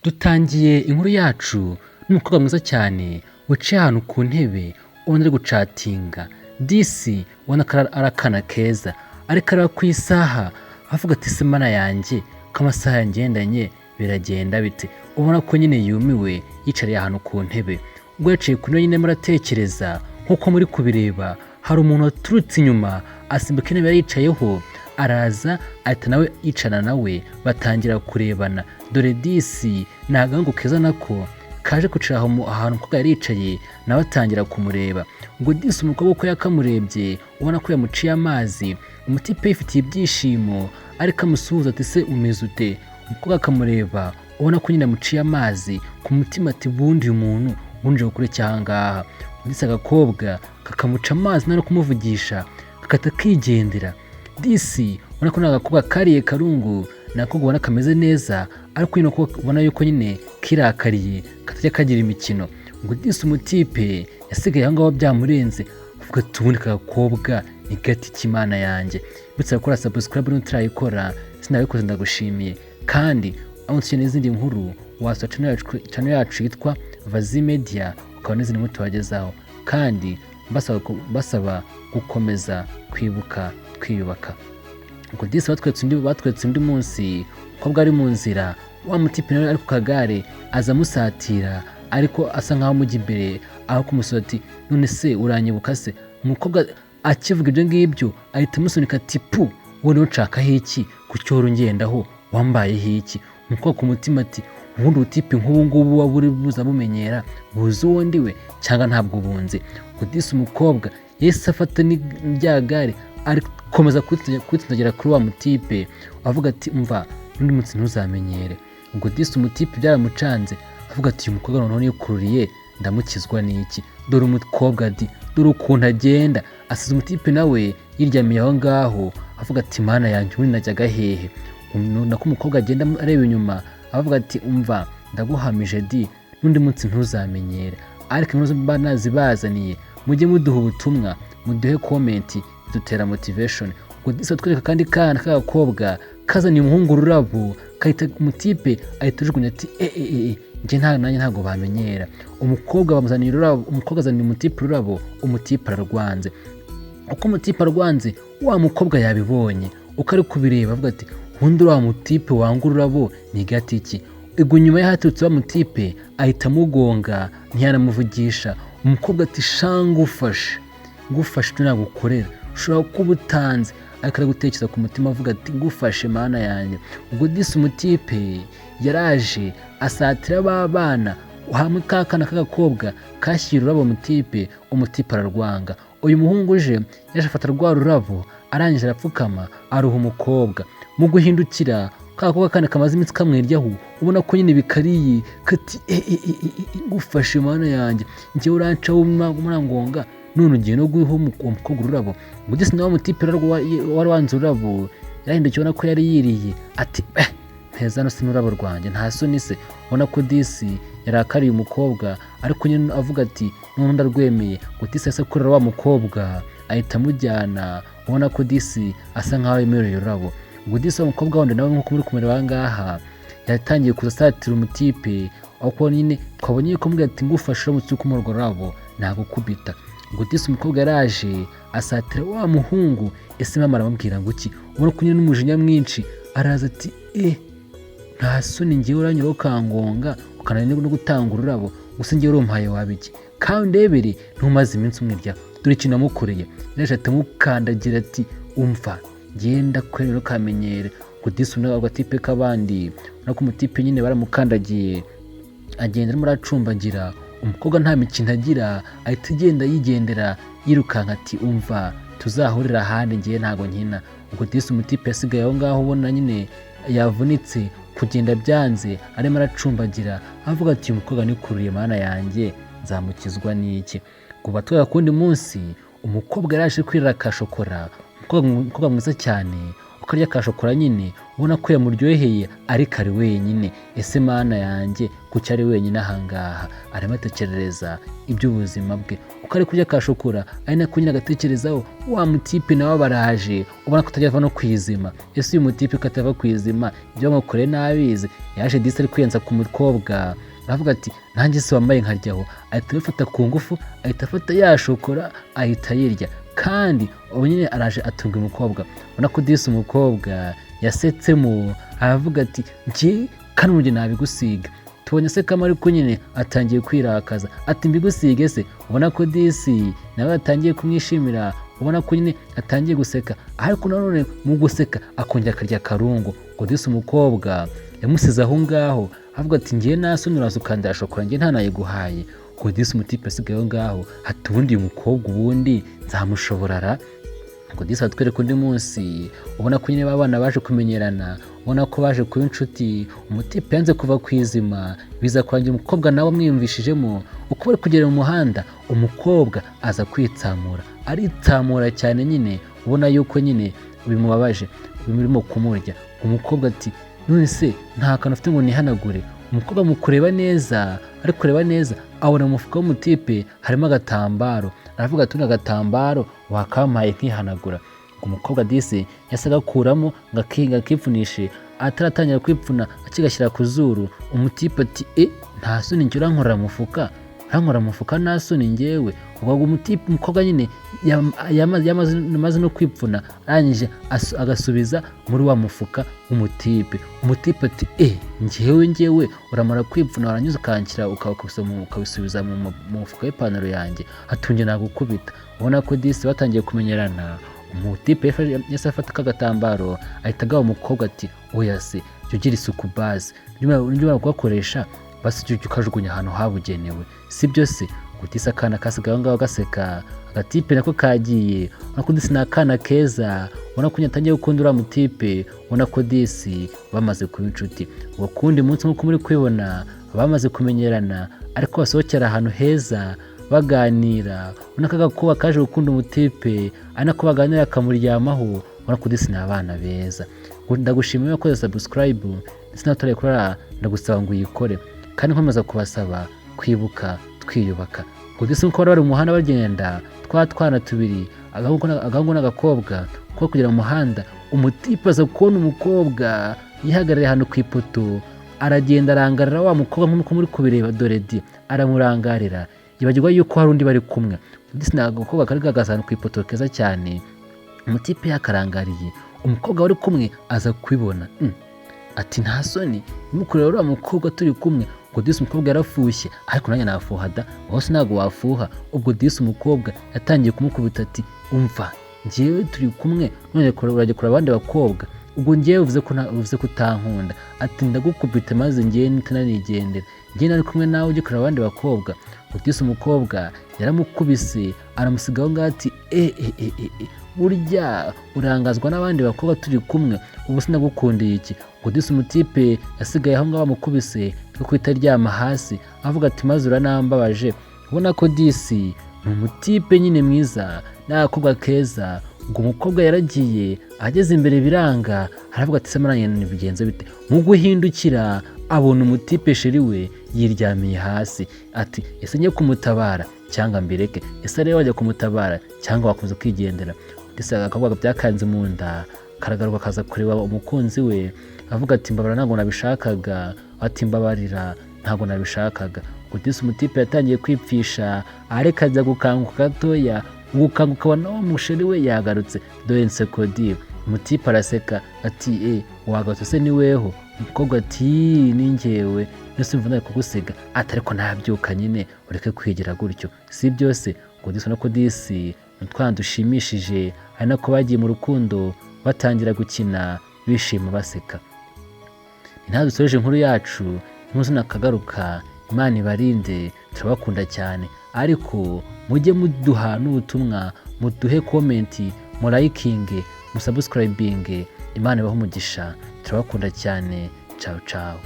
Dutangiye inkuru yacu n'umukobwa mwiza cyane wicaye ahantu ku ntebe ubona ari gucatinga. Disi ubona ko ari akana keza ariko areba ku isaha avuga ati ese mana yanjye ko amasaha yangendanye biragenda bite? Ubona ko nyine yumiwe yicariye ahantu ku ntebe. Ubwo yicaye ku ntebe nyine arimo aratekereza nk'uko muri kubireba hari umuntu waturutse inyuma asimbuka intebe yari yicayeho araza ahita nawe yicarana nawe batangira kurebana. Dore Disi ni agahungu keza nako kaje kwicara ahantu umukobwa yari yicaye nawe atangira kumureba. Ubwo Disi umukobwa uko yakamurebye ubona ko yamuciye amazi, umutipe yifitiye ibyishimo ariko amusuhuza ati se umeze ute? Umukobwa akamureba ubona ko nyine amuciye amazi ku mutima ati bundi uyu muntu bunje gukora icyaha ngaha. Disi agakobwa kakamuca amazi no kumuvugisha kakata kigendera. Disi ubona ko ni agakobwa kariye karungu, ni agakobwa ubona kameze neza ariko nyine ubona yuko nyine kirakariye katajya kagira imikino. Ubwo Disi umutipe yasigaye aho ngaho byamurenze avuga ati ubundi kagakobwa ni gati cy'Imana yanjye. Bitse gukora subscribe n'utarayikora sinabikoze ndagushimiye, kandi aho dukeneye izindi nkuru wasura channel yacu yitwa Vazi Media ukaba n'izindi nkuru tubagezaho, kandi basaba gukomeza kwibuka twiyubaka. Ubwo Disi batwetse undi munsi umukobwa ari mu nzira, wa mutipe nawe ari ku kagare aza amusatira ariko asa nkaho amujya imbere aho kumusura ati none se uranyibuka se? Umukobwa akivuga ibyo ngibyo ahita amusunika ati pu wowe nshakaho iki ku cyoro ngendaho wambayeho iki? Umukobwa ku mutima ati ubundi ubutipe nk'ubu ngubu waba uri buza bumenyera buzi uwo ndi we cyangwa ntabwo bunzi? Ubwo Disi umukobwa yahise afata n'irya gare arikomeza kwitsindagira kuri wa mutipe avuga ati umva n'undi munsi ntuzamenyere. Ubwo Disi umutipe byaramucanze avuga ati uyu mukobwa noneho nikururiye ndamukizwa n'iki? Dore umukobwa ati dore ukuntu agenda asize umutipe nawe yiryamiye aho ngaho avuga ati mana yanjye ubundi najyaga hehe? Nako umukobwa agenda areba inyuma avuga ati umva ndaguhamije di n'undi munsi ntuzamenyere. Ariko inkuru mba nazibazaniye mujye muduha ubutumwa, muduhe comment dutera motivation. Ubwo Disi atwereka kandi kana k'agakobwa kazaniye umuhungu ururabo kahita umutipe ahita ajugunya ati njye nanjye ntabwo bamenyera. Umukobwa bamuzaniye ururabo, umukobwa azaniye umutipe ururabo, umutipe ararwanze. Uko umutipe arwanze wa mukobwa yabibonye uko ari kubireba avuga ati ubundi wa mutipe wanga ururabo ni gati iki? Ubwo nyuma yahaturutse wa mutipe ahita amugonga ntiyanamuvugisha. Umukobwa ati shanga ngufashe icyo nagukorera ushobora kuba utanze, ariko ari gutekereza ku mutima avuga ati ngufashe mana yanjye. Ubwo Disi umutipe yaraje asatira ba bana hamwe kakana k'agakobwa kashyira ururabo umutipe ararwanga. Uyu muhungu uje yaje afata rwa rurabo arangije arapfukama aruha umukobwa. Mu guhindukira kakobwa kandi kamaze iminsi kamwiryaho ubona ko nyine bikariye kati ngufashe mana yanjye njye urancaho murangonga none ugiye no guha umukobwa ururabo. Ubwo Disi nawe umutipe wari wanze ururabo yahindukiye ubona ko yari yiriye ati mpeza no sinurabo rwanjye nta soni se? Ubona ko Disi yarakariye umukobwa ariko nyine avuga ati none ndarwemeye. Ngo Disi yase kurera wa mukobwa ahita amujyana, ubona ko Disi asa nkaho yemereye ururabo. Ubwo Disi umukobwa wundi nawe nk'uko muri kumureba aha ngaha yatangiye kuzasatira umutipe aho nyine twabonye ko mbwira ati ngufashe uramutse uko urwo rurabo nagukubita. Ubwo Disi umukobwa yaraje asatira wa muhungu, ese mama aramubwira ngo iki? Ubona ko nyine n'umujinya mwinshi araza ati nta soni ngewe uranyuraho ukangonga ukananira no gutanga ururabo, gusa ngewe urumpaye wabiki? Kandi ndebere ntumaze iminsi umwirya dore ikintu namukoreye. Yaje atamukandagira ati umva genda kwerera ukamenyere. Ubwo Disi agatipe k'abandi ubona ko umutipe nyine baramukandagiye agenda arimo aracumbagira. Umukobwa nta mikino agira ahita agenda yigendera yirukanka ati umva tuzahurira ahandi ngewe ntago nkina. Ubwo Disi umutipe yasigaye aho ngaho ubona nyine yavunitse kugenda byanze arimo aracumbagira avuga ati uyu mukobwa nikururiye mana yanjye nzamukizwa n'iki? Ngo batwara kundi munsi umukobwa yaraje kwirira akashokora, umukobwa mwiza cyane akarya ka shokora nyine ubona ko yamuryoheye ariko ari wenyine. Ese mana yanjye kuki ari wenyine ahangaha? Arimo atekerereza iby'ubuzima bwe. Uko ari kurya ka shokora ari nako nyine agatekerezaho wa mutipe nawe baraje ubona ko atajya ava no kwizima. Ese uyu mutipe ko atava kwizima ibyo bamukoreye n'abizi, yaje disi ari kwiyenza ku mukobwa aravuga ati nanjye se wambaye nkaryaho, ahita abifata ku ngufu, ahita afata ya shokora ahita ayirya. Kandi ubu nyine araje atunga umukobwa, ubona ko disi umukobwa yasetsemo aravuga ati njye kano njye nabigusiga. Tubonye se kama ariko nyine atangiye kwirakaza ati mbigusige se. Ubona ko disi nawe atangiye kumwishimira, ubona ko nyine atangiye guseka, ariko nanone mu guseka akongera akarya karungu. Ngo disi umukobwa yamusize aho ngaho avuga ati ngiye nasoni uraza ukandira shokora njye ntanayiguhaye. Ngo disi umutipe asigaye aho ngaho ati ubundi uyu mukobwa ubundi nzamushoborara. Ngo disi atwereka undi munsi ubona ko nyine babana baje kumenyerana, ubona ko baje kuba inshuti. Umutipe yanze kuva ku izima, biza kurangira umukobwa nawe amwiyumvishijemo. Uko bari kugera mu muhanda umukobwa aza kwitsamura, aritsamura cyane nyine ubona yuko nyine bimubabaje birimo kumurya. Umukobwa ati none se nta kantu afite ngo nihanagure? Umukobwa mu kureba neza, ari kureba neza abona mu mufuka w'umutipe harimo agatambaro, aravuga ati agatambaro wakampaye nkihanagura. Umukobwa disi yasaga akuramo ngo akipfunishe, ataratangira kwipfuna akigashyira ku zuru. Umutipe ati nta soni njye urankora mu mufuka nta soni njyewe. Ubwo umukobwa nyine yamaze no kwipfuna arangije agasubiza muri wa mufuka w'umutipe. Umutipe ati njyewe uramara kwipfuna warangiza ukanshyira ukabisubiza mu mufuka w'ipantaro yanjye, hatunge nagukubita. Ubona ko disi batangiye kumenyerana. Umutipe yase afata kagatambaro ahita agaha umukobwa ati oya se jya ugira isuku base, niba kugakoresha basi jya ukajugunya ahantu habugenewe, sibyo se? Ngo disi akana kasigaye aho ngaho gaseka, agatipe nako kagiye. Ubona ko disi ni akana keza, ubona ko yatangiye gukunda uriya mutipe. Ubona ko disi bamaze kuba inshuti. Ubwo kundi munsi nk'uko muri kubibona bamaze kumenyerana, ariko basohokera ahantu heza baganira. Ubona ko agakuba kaje gukunda umutipe ari nako baganira akamuryamaho. Ubona ko disi ni abana beza. Ndagushimiye ko subscribe ndetse natore kuri ndagusaba ngo uyikore, kandi nkomeza kubasaba kwibuka twiyubaka. Ngo disi uko bari mu muhanda bagenda twana tubiri, agahungu n'agakobwa ko kugera mu muhanda. Umutipe aza kubona umukobwa yihagarariye hano ku ipoto, aragenda arangarira wa mukobwa nk'uko muri kubireba, dore di aramurangarira, yibagirwa yuko hari undi bari kumwe. Disi ni agakobwa kari gahagaze ahantu ku ipoto keza cyane. Umutipe yakarangariye, umukobwa wari kumwe aza kubibona ati nta soni mukureba uriya mukobwa turi kumwe. Ubwo disi umukobwa yarafushye, ariko nanjye nafuha da, wose ntabwo wafuha. Ubwo disi umukobwa yatangiye kumukubita ati umva njyewe turi kumwe none urajya kureba abandi bakobwa, ubwo njyewe uvuze ko utankunda. Ati ndagukubita maze njyewe nitanigendera, njyewe nari kumwe nawe ujye kureba abandi bakobwa. Ubwo disi umukobwa yaramukubise aramusiga aho ngaho ati burya urangazwa n'abandi bakobwa turi kumwe, ubu sinagukundiye iki? Ubwo disi umutipe yasigaye aho ngaho amukubise ko kwita aryama hasi avuga ati maze uranambabaje. Ubona ko disi ni umutipe nyine mwiza n'agakobwa keza. Ubwo umukobwa yaragiye ageze imbere biranga, aravuga ati se maranye nibigenze bite? Mu guhindukira abona umutipe sheri we yiryamiye hasi. Ati ese njye kumutabara cyangwa mbireke? Ese rero wajya kumutabara cyangwa wakomeza kwigendera? Disi agakobwa byakanze mu nda, karagaruka kaza kureba umukunzi we avuga ati mbabara ntabwo nabishakaga. Ati mbabarira ntabwo nabishakaga. Ngo disi umutipe yatangiye kwipfisha, areka ajya gukanguka gatoya, gukanguka abona wa musheri we yagarutse. Dore nsekodi umutipe araseka ati wagarutse se ni weho? Umukobwa ati ni njyewe, nese mva nari kugusiga. Ati ariko nabyuka nyine ureke kwigira gutyo, si byose? Ngo disi nako disi utwana dushimishije, ari nako bagiye mu rukundo batangira gukina bishima baseka. Nta dusoreje inkuru yacu ntuzi nakagaruka. Imana ibarinde, turabakunda cyane, ariko mujye muduha n'ubutumwa, muduhe komenti, murayikinge, musubscribinge. Imana ibahe umugisha, turabakunda cyane. Ciao ciao.